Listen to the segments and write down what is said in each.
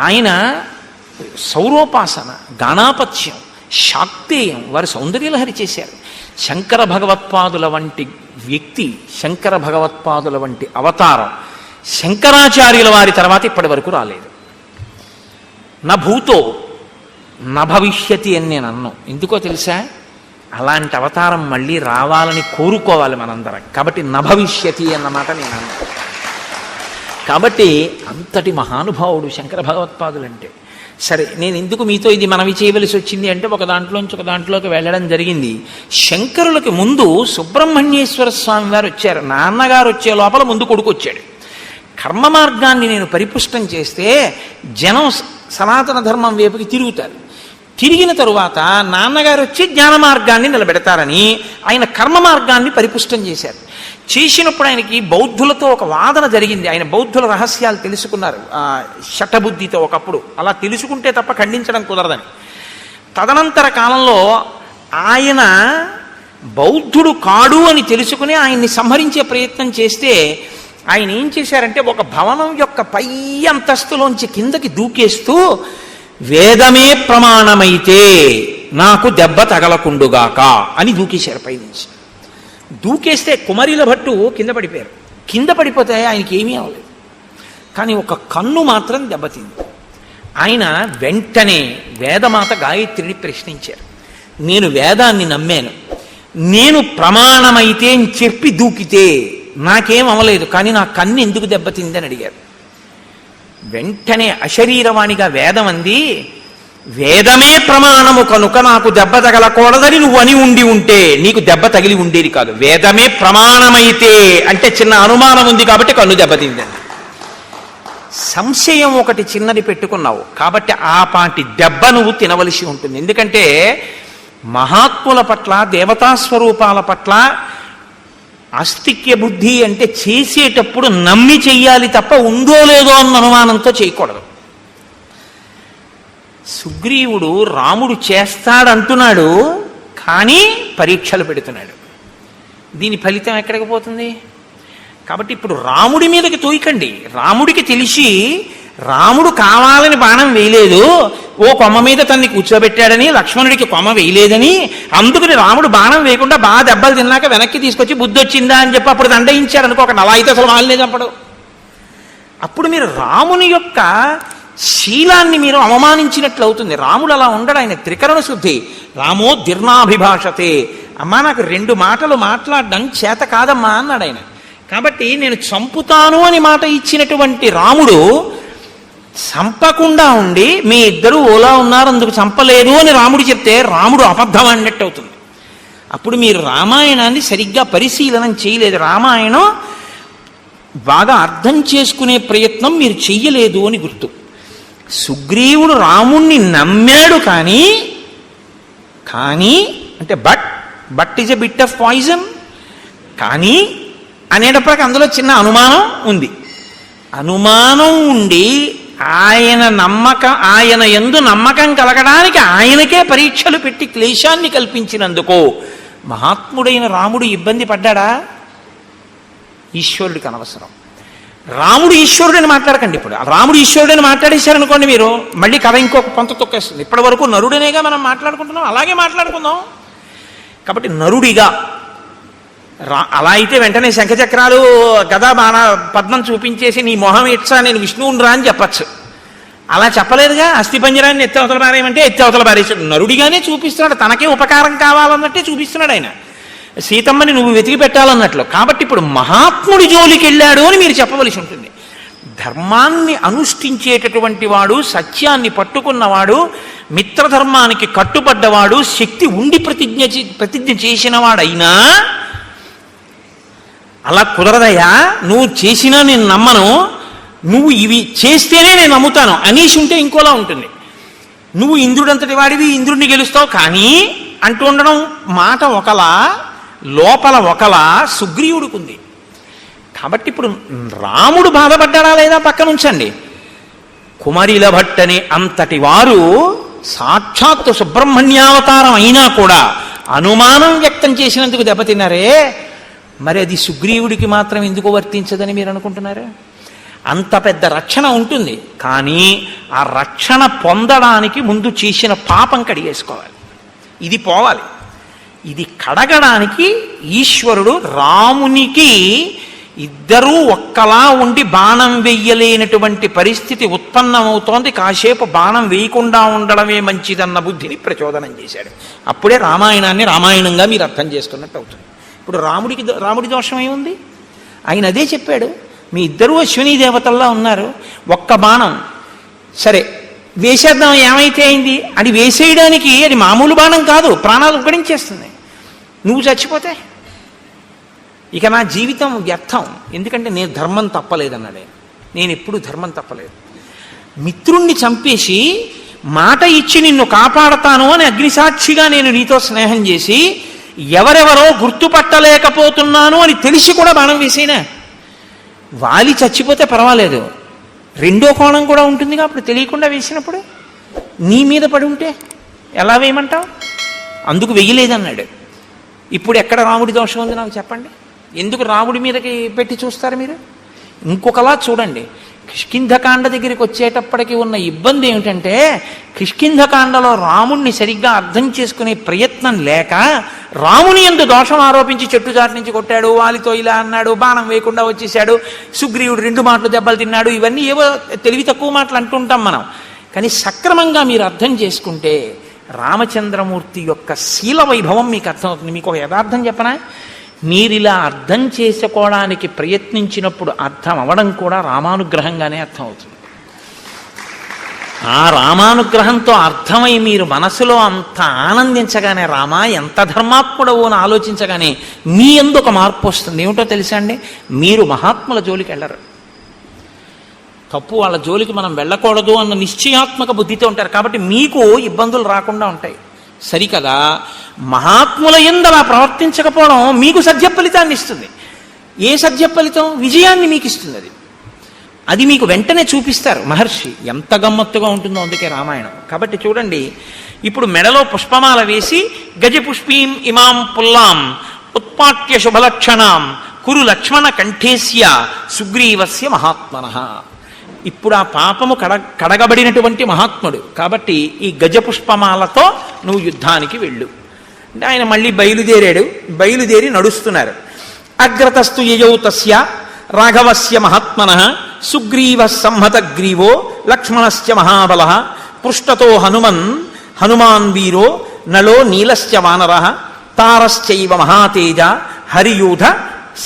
ఆయన సౌరోపాసన, గాణాపత్యం, శాక్తేయం వారు సౌందర్యలహరి చేశారు. శంకర భగవత్పాదుల వంటి వ్యక్తి, శంకర భగవత్పాదుల వంటి అవతారం శంకరాచార్యుల వారి తర్వాత ఇప్పటి వరకు రాలేదు. నా భూతో నా భవిష్యతి అని నేను అన్నాను. ఎందుకో తెలుసా? అలాంటి అవతారం మళ్ళీ రావాలని కోరుకోవాలి మనందరం. కాబట్టి నా భవిష్యతి అన్నమాట నేను అన్నాను. కాబట్టి అంతటి మహానుభావుడు శంకర భగవత్పాదులు అంటే. సరే, నేను ఎందుకు మీతో ఇది మనవి చేయవలసి వచ్చింది అంటే, ఒక దాంట్లోంచి ఒక దాంట్లోకి వెళ్ళడం జరిగింది. శంకరులకి ముందు సుబ్రహ్మణ్యేశ్వర స్వామి వారు వచ్చారు. నాన్నగారు వచ్చే లోపల ముందు కొడుకు వచ్చాడు. కర్మ మార్గాన్ని నేను పరిపుష్టం చేస్తే జనం సనాతన ధర్మం వైపుకి తిరుగుతారు. తిరిగిన తరువాత నాన్నగారు వచ్చి జ్ఞాన మార్గాన్ని నిలబెడతారని ఆయన కర్మ మార్గాన్ని పరిపుష్టం చేశారు. చేసినప్పుడు ఆయనకి బౌద్ధులతో ఒక వాదన జరిగింది. ఆయన బౌద్ధుల రహస్యాలు తెలుసుకున్నారు శఠబుద్ధితో. ఒకప్పుడు అలా తెలుసుకుంటే తప్ప ఖండించడం కుదరదని. తదనంతర కాలంలో ఆయన బౌద్ధుడు కాడు అని తెలుసుకుని ఆయన్ని సంహరించే ప్రయత్నం చేస్తే ఆయన ఏం చేశారంటే, ఒక భవనం యొక్క పై అంతస్తులోంచి కిందకి దూకేస్తూ, వేదమే ప్రమాణమైతే నాకు దెబ్బ తగలకుండుగాక అని దూకేశారు పైనుంచి. దూకేస్తే కుమరిల భట్టు కింద పడిపోయారు. కింద పడిపోతే ఆయనకి ఏమీ అవ్వలేదు, కానీ ఒక కన్ను మాత్రం దెబ్బతింది. ఆయన వెంటనే వేదమాత గాయత్రిని ప్రశ్నించారు. నేను వేదాన్ని నమ్మాను, నేను ప్రమాణమైతే అని చెప్పి దూకితే నాకేం అవ్వలేదు, కానీ నా కన్ను ఎందుకు దెబ్బతిందని అడిగారు. వెంటనే అశరీరవాణిగా వేదం అంది, వేదమే ప్రమాణము కనుక నాకు దెబ్బ తగలకూడదని నువ్వు అని ఉండి ఉంటే నీకు దెబ్బ తగిలి ఉండేది కాదు. వేదమే ప్రమాణమైతే అంటే చిన్న అనుమానం ఉంది కాబట్టి కన్ను దెబ్బతిందని. సంశయం ఒకటి చిన్నది పెట్టుకున్నావు కాబట్టి ఆ పాటి దెబ్బ నువ్వు తినవలసి ఉంటుంది. ఎందుకంటే మహాత్ముల పట్ల, దేవతాస్వరూపాల పట్ల ఆస్తిక్య బుద్ధి అంటే చేసేటప్పుడు నమ్మి చెయ్యాలి తప్ప ఉందో లేదో అన్న అనుమానంతో చేయకూడదు. సుగ్రీవుడు రాముడు చేస్తాడంటున్నాడు, కానీ పరీక్షలు పెడుతున్నాడు. దీని ఫలితం ఎక్కడికి పోతుంది? కాబట్టి ఇప్పుడు రాముడి మీదకి తోయకండి. రాముడికి తెలిసి రాముడు కావాలని బాణం వేయలేదు, ఓ కొమ్మ మీద తన్ని కూర్చోబెట్టాడని, లక్ష్మణుడికి కొమ్మ వేయలేదని, అందుకని రాముడు బాణం వేయకుండా బాగా దెబ్బలు తిన్నాక వెనక్కి తీసుకొచ్చి బుద్ధి వచ్చిందా అని చెప్పి అప్పుడు దండయించాడు అనుకోకండి. అలా అయితే అసలు వాళ్ళనే చంపడు. అప్పుడు మీరు రాముని యొక్క శీలాన్ని మీరు అవమానించినట్లు అవుతుంది. రాముడు అలా ఉండడు, ఆయన త్రికరణ శుద్ధి. రామో దిర్నాభిభాషతే. అమ్మా నాకు 2 మాటలు మాట్లాడడం చేత కాదమ్మా అన్నాడు ఆయన. కాబట్టి నేను చంపుతాను అని మాట ఇచ్చినటువంటి రాముడు చంపకుండా ఉండి మీ ఇద్దరు ఓలా ఉన్నారు అందుకు చంపలేదు అని రాముడు చెప్తే రాముడు అబద్ధం అన్నట్టు అవుతుంది. అప్పుడు మీరు రామాయణాన్ని సరిగ్గా పరిశీలనం చేయలేదు. రామాయణం బాగా అర్థం చేసుకునే ప్రయత్నం మీరు చెయ్యలేదు అని గుర్తు. సుగ్రీవుడు రాముణ్ణి నమ్మాడు, కానీ అంటే but is a bit of poison కానీ అనేటప్పటికి అందులో చిన్న అనుమానం ఉంది. అనుమానం ఉండి ఆయన యందు నమ్మకం కలగడానికి ఆయనకే పరీక్షలు పెట్టి క్లేశాన్ని కల్పించినందుకు మహాత్ముడైన రాముడు ఇబ్బంది పడ్డాడా? ఈశ్వరుడికి అనవసరం. రాముడు ఈశ్వరుడని మాట్లాడకండి. ఇప్పుడు రాముడు ఈశ్వరుడని మాట్లాడేశారనుకోండి, మీరు మళ్ళీ కథ ఇంకొక పంత తొక్కేస్తుంది. ఇప్పటి వరకు నరుడనేగా మనం మాట్లాడుకుంటున్నాం, అలాగే మాట్లాడుకుందాం. కాబట్టి నరుడిగా అలా అయితే వెంటనే శంఖచక్రాలు గదా బాణ పద్మం చూపించేసి నీ మొహం ఇచ్చా నేను విష్ణువుని రా అని చెప్పచ్చు. అలా చెప్పలేదుగా. అస్థిపంజరాన్ని ఎత్తి అవతల పారేయమంటే ఎత్తి అవతల పారేసాడు. నరుడిగానే చూపిస్తున్నాడు, తనకే ఉపకారం కావాలన్నట్టే చూపిస్తున్నాడు ఆయన. సీతమ్మని నువ్వు వెతికి పెట్టాలన్నట్లు. కాబట్టి ఇప్పుడు మహాత్ముడి జోలికి వెళ్ళాడు అని మీరు చెప్పవలసి ఉంటుంది. ధర్మాన్ని అనుష్ఠించేటటువంటి వాడు, సత్యాన్ని పట్టుకున్నవాడు, మిత్రధర్మానికి కట్టుబడ్డవాడు, శక్తి ఉండి ప్రతిజ్ఞ చేసిన వాడైనా అలా కుదరదయ్యా, నువ్వు చేసినా నేను నమ్మను, నువ్వు ఇవి చేస్తేనే నేను నమ్ముతాను అనేసి ఉంటే ఇంకోలా ఉంటుంది. నువ్వు ఇంద్రుడంతటి వాడివి, ఇంద్రుడిని గెలుస్తావు కానీ అంటూ ఉండడం మాట ఒకలా, లోపల ఒకలా సుగ్రీవుడికి ఉంది. కాబట్టి ఇప్పుడు రాముడు బాధపడ్డాడా లేదా పక్కన ఉంచండి. కుమరిల భట్టని అంతటి వారు సాక్షాత్తు సుబ్రహ్మణ్యావతారం అయినా కూడా అనుమానం వ్యక్తం చేసినందుకు దెబ్బతిన్నారే, మరి అది సుగ్రీవుడికి మాత్రం ఎందుకు వర్తించదని మీరు అనుకుంటున్నారా? అంత పెద్ద రక్షణ ఉంటుంది. కానీ ఆ రక్షణ పొందడానికి ముందు చేసిన పాపం కడిగేసుకోవాలి. ఇది పోవాలి. ఇది కడగడానికి ఈశ్వరుడు రామునికి ఇద్దరూ ఒక్కలా ఉండి బాణం వెయ్యలేనటువంటి పరిస్థితి ఉత్పన్నమవుతోంది. కాసేపు బాణం వేయకుండా ఉండడమే మంచిదన్న బుద్ధిని ప్రచోదనం చేశాడు. అప్పుడే రామాయణాన్ని రామాయణంగా మీరు అర్థం చేసుకున్నట్టు అవుతుంది. ఇప్పుడు రాముడి దోషం ఏముంది? ఆయన అదే చెప్పాడు, మీ ఇద్దరూ అశ్వినీ దేవతల్లా ఉన్నారు, ఒక్క బాణం సరే వేసేద్దాం, ఏమైతే అయింది. అది వేసేయడానికి అది మామూలు బాణం కాదు, ప్రాణాలు ఉగ్గడించేస్తుంది. నువ్వు చచ్చిపోతే ఇక నా జీవితం వ్యర్థం. ఎందుకంటే నేను ధర్మం తప్పలేదన్నాడే. నేను ఎప్పుడు ధర్మం తప్పలేదు. మిత్రుణ్ణి చంపేసి మాట ఇచ్చి నిన్ను కాపాడతాను అని అగ్నిసాక్షిగా నేను నీతో స్నేహం చేసి ఎవరెవరో గుర్తుపట్టలేకపోతున్నాను అని తెలిసి కూడా బాణం వేసేనా? వాలి చచ్చిపోతే పర్వాలేదు, రెండో కోణం కూడా ఉంటుందిగా. అప్పుడు తెలియకుండా వేసినప్పుడు నీ మీద పడి ఉంటే ఎలా వేయమంటావు? అందుకు వెయ్యలేదన్నాడు. ఇప్పుడు ఎక్కడ రాముడి దోషం ఉంది నాకు చెప్పండి. ఎందుకు రాముడి మీదకి పెట్టి చూస్తారు మీరు? ఇంకొకలా చూడండి. కిష్కింధకాండ దగ్గరికి వచ్చేటప్పటికి ఉన్న ఇబ్బంది ఏమిటంటే, కిష్కింధకాండలో రాముణ్ణి సరిగ్గా అర్థం చేసుకునే ప్రయత్నం లేక రాముని యందు దోషం ఆరోపించి చెట్టుచాటు నుంచి కొట్టాడు, వాలితో ఇలా అన్నాడు, బాణం వేయకుండా వచ్చేసాడు, సుగ్రీవుడు 2 మాటలు దెబ్బలు తిన్నాడు. ఇవన్నీ ఏవో తెలివి తక్కువ మాటలు అంటుంటాం మనం. కానీ సక్రమంగా మీరు అర్థం చేసుకుంటే రామచంద్రమూర్తి యొక్క శీల వైభవం మీకు అర్థమవుతుంది. మీకు ఒక యథార్థం చెప్పనా? మీరిలా అర్థం చేసుకోవడానికి ప్రయత్నించినప్పుడు అర్థం అవ్వడం కూడా రామానుగ్రహంగానే అర్థమవుతుంది. ఆ రామానుగ్రహంతో అర్థమై మీరు మనసులో అంత ఆనందించగానే, రామా ఎంత ధర్మాత్ముడవు అని ఆలోచించగానే మీ యందు ఒక మార్పు వస్తుంది. ఏమిటో తెలుసా అండి? మీరు మహాత్ముల జోలికి వెళ్ళరు. తప్పు వాళ్ళ జోలికి మనం వెళ్ళకూడదు అన్న నిశ్చయాత్మక బుద్ధితో ఉంటారు. కాబట్టి మీకు ఇబ్బందులు రాకుండా ఉంటాయి. సరికదా? మహాత్ముల యందు అలా ప్రవర్తించకపోవడం మీకు సత్య ఫలితాన్ని ఇస్తుంది. ఏ సత్య ఫలితం? విజయాన్ని మీకు ఇస్తుంది. అది మీకు వెంటనే చూపిస్తారు మహర్షి. ఎంత గమ్మత్తుగా ఉంటుందో అందుకే రామాయణం. కాబట్టి చూడండి, ఇప్పుడు మెడలో పుష్పమాల వేసి గజపుష్పీం ఇమాం పుల్లాం ఉత్పాట్య శుభలక్షణాం కురు లక్ష్మణ కంఠేస్య సుగ్రీవస్య మహాత్మనః. ఇప్పుడు ఆ పాపము కడగబడినటువంటి మహాత్ముడు కాబట్టి ఈ గజపుష్పమాలతో నువ్వు యుద్ధానికి వెళ్ళు అంటే ఆయన మళ్ళీ బయలుదేరి నడుస్తున్నారు. అగ్రతస్తు యయౌ తస్య రాఘవస్య మహాత్మనః సుగ్రీవ సంహతగ్రీవో లక్ష్మణశ్చ మహాబలః పృష్ఠతో హనుమాన్ వీరో నలో నీలశ్చ వానరః తారశ్చైవ మహాతేజ హరియూధ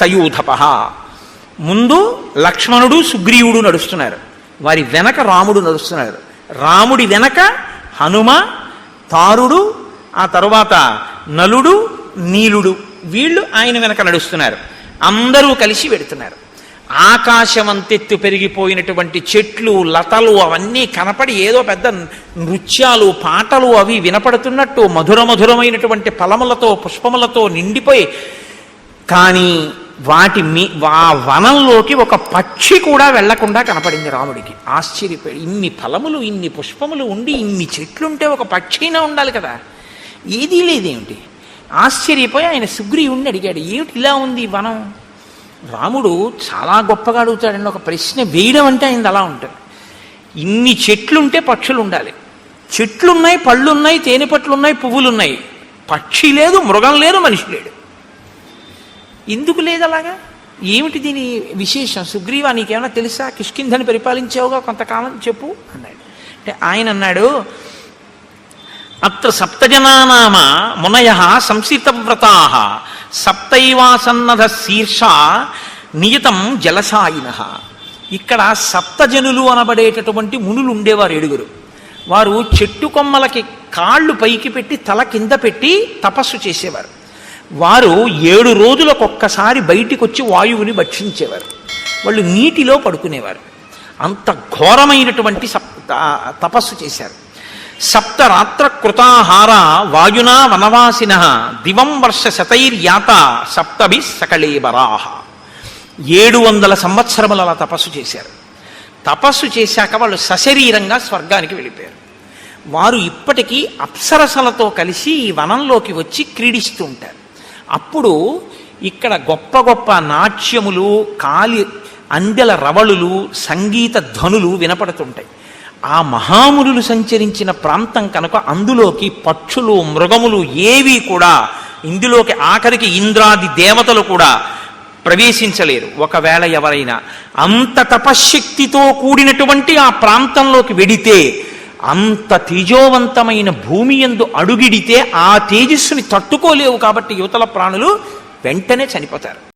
సయూధపః. ముందు లక్ష్మణుడు సుగ్రీవుడు నడుస్తున్నారు, వారి వెనక రాముడు నడుస్తున్నారు. రాముడి వెనక హనుమ, తారుడు, ఆ తరువాత నలుడు, నీలుడు, వీళ్ళు ఆయన వెనక నడుస్తున్నారు. అందరూ కలిసి వెడుతున్నారు. ఆకాశమంతెత్తు పెరిగిపోయినటువంటి చెట్లు, లతలు అవన్నీ కనపడి ఏదో పెద్ద నృత్యాలు, పాటలు అవి వినపడుతున్నట్టు మధురమైనటువంటి ఫలములతో పుష్పములతో నిండిపోయి, కానీ ఆ వనంలోకి ఒక పక్షి కూడా వెళ్లకుండా కనపడింది రాముడికి. ఆశ్చర్యపోయి, ఇన్ని ఫలములు ఇన్ని పుష్పములు ఉండి ఇన్ని చెట్లుంటే ఒక పక్షినా ఉండాలి కదా, ఏదీ లేదేమిటి? ఆశ్చర్యపోయి ఆయన సుగ్రీవుణ్ణి అడిగాడు, ఏమిటి ఇలా ఉంది వనం? రాముడు చాలా గొప్పగా అడుగుతాడండి. ఒక ప్రశ్న వేయడం అంటే ఆయన అలా ఉంటుంది. ఇన్ని చెట్లుంటే పక్షులు ఉండాలి, చెట్లున్నాయి, పళ్ళున్నాయి, తేనె పట్లున్నాయి, పువ్వులున్నాయి, పక్షి లేదు, మృగం లేదు, మనిషి లేడు. ఎందుకు లేదు అలాగా? ఏమిటి దీని విశేషం? సుగ్రీవా, నీకేమైనా తెలుసా? కిష్కింధని పరిపాలించావుగా కొంతకాలం, చెప్పు అన్నాడు. అంటే ఆయన అన్నాడు, అత్ర సప్తజనానామ మునయః సంసితవ్రతాః సప్తైవాసన్నధ శీర్ష నియతం జలసాయినః. ఇక్కడ సప్తజనులు అనబడేటటువంటి మునులు ఉండేవారు 7. వారు చెట్టు కొమ్మలకి కాళ్ళు పైకి పెట్టి తల కింద పెట్టి తపస్సు చేసేవారు. వారు 7 రోజులకొక్కసారి బయటికి వచ్చి వాయువుని భక్షించేవారు. వాళ్ళు నీటిలో పడుకునేవారు. అంత ఘోరమైనటువంటి తపస్సు చేశారు. సప్తరాత్ర కృతాహార వాయునా వనవాసినః దివం వర్ష శతైర్యాత సప్తభి సకళేబరాః. 700 సంవత్సరములు అలా తపస్సు చేశారు. తపస్సు చేశాక వాళ్ళు సశరీరంగా స్వర్గానికి వెళ్ళిపోయారు. వారు ఇప్పటికీ అప్సరసలతో కలిసి ఈ వనంలోకి వచ్చి క్రీడిస్తూ ఉంటారు. అప్పుడు ఇక్కడ గొప్ప గొప్ప నాట్యములు, అందెల రవళులు, సంగీత ధ్వనులు వినపడుతుంటాయి. ఆ మహామునులు సంచరించిన ప్రాంతం కనుక అందులోకి పక్షులు, మృగములు ఏవి కూడా, ఇందులోకి ఆఖరికి ఇంద్రాది దేవతలు కూడా ప్రవేశించలేరు. ఒకవేళ ఎవరైనా అంత తపశ్శక్తితో కూడినటువంటి ఆ ప్రాంతంలోకి వెడితే, అంత తేజోవంతమైన భూమి యందు అడుగిడితే ఆ తేజస్సుని తట్టుకోలేవు. కాబట్టి యువతల ప్రాణులు వెంటనే చనిపోతారు.